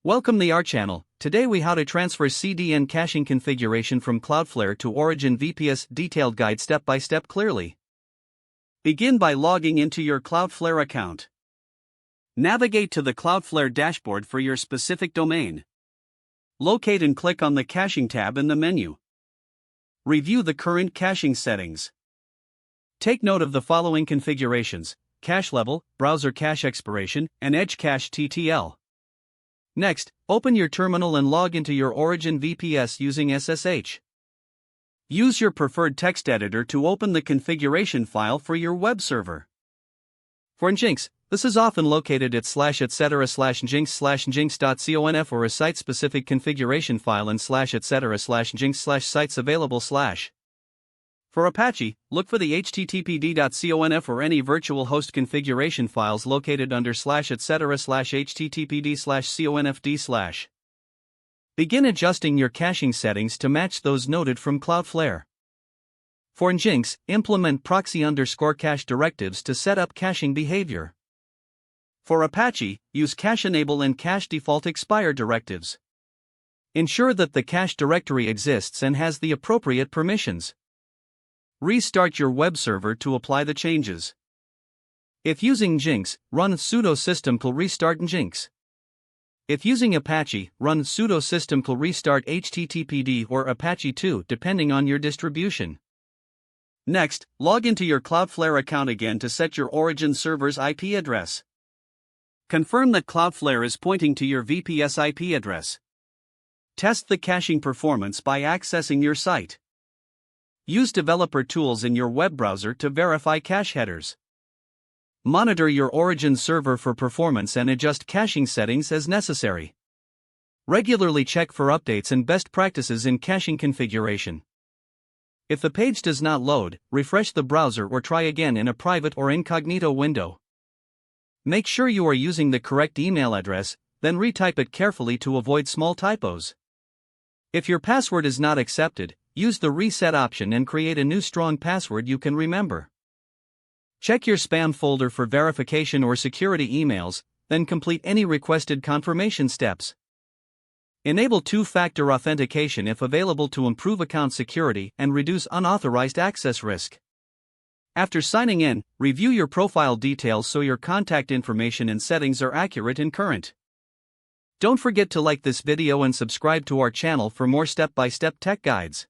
Welcome to our channel. Today we how to transfer CDN caching configuration from Cloudflare to Origin VPS. Detailed guide step by step clearly. Begin by logging into your Cloudflare account. Navigate to the Cloudflare dashboard for your specific domain. Locate and click on the caching tab in the menu. Review the current caching settings. Take note of the following configurations: cache level, browser cache expiration, and edge cache TTL. Next, open your terminal and log into your Origin VPS using SSH. Use your preferred text editor to open the configuration file for your web server. For Nginx, this is often located at /etc/nginx/nginx.conf or a site-specific configuration file in /etc/nginx/sites available/. For Apache, look for the httpd.conf or any virtual host configuration files located under /etc/httpd/confd/. Begin adjusting your caching settings to match those noted from Cloudflare. For Nginx, implement proxy_cache directives to set up caching behavior. For Apache, use cache enable and cache default expire directives. Ensure that the cache directory exists and has the appropriate permissions. Restart your web server to apply the changes. If using Nginx, run sudo systemcll restart Nginx. If using Apache, run sudo systemcll restart httpd or Apache 2 depending on your distribution. Next, log into your Cloudflare account again to set your Origin server's IP address. Confirm that Cloudflare is pointing to your VPS IP address. Test the caching performance by accessing your site. Use developer tools in your web browser to verify cache headers. Monitor your Origin server for performance and adjust caching settings as necessary. Regularly check for updates and best practices in caching configuration. If the page does not load, refresh the browser or try again in a private or incognito window. Make sure you are using the correct email address, then retype it carefully to avoid small typos. If your password is not accepted, use the reset option and create a new strong password you can remember. Check your spam folder for verification or security emails, then complete any requested confirmation steps. Enable two-factor authentication if available to improve account security and reduce unauthorized access risk. After signing in, review your profile details so your contact information and settings are accurate and current. Don't forget to like this video and subscribe to our channel for more step-by-step tech guides.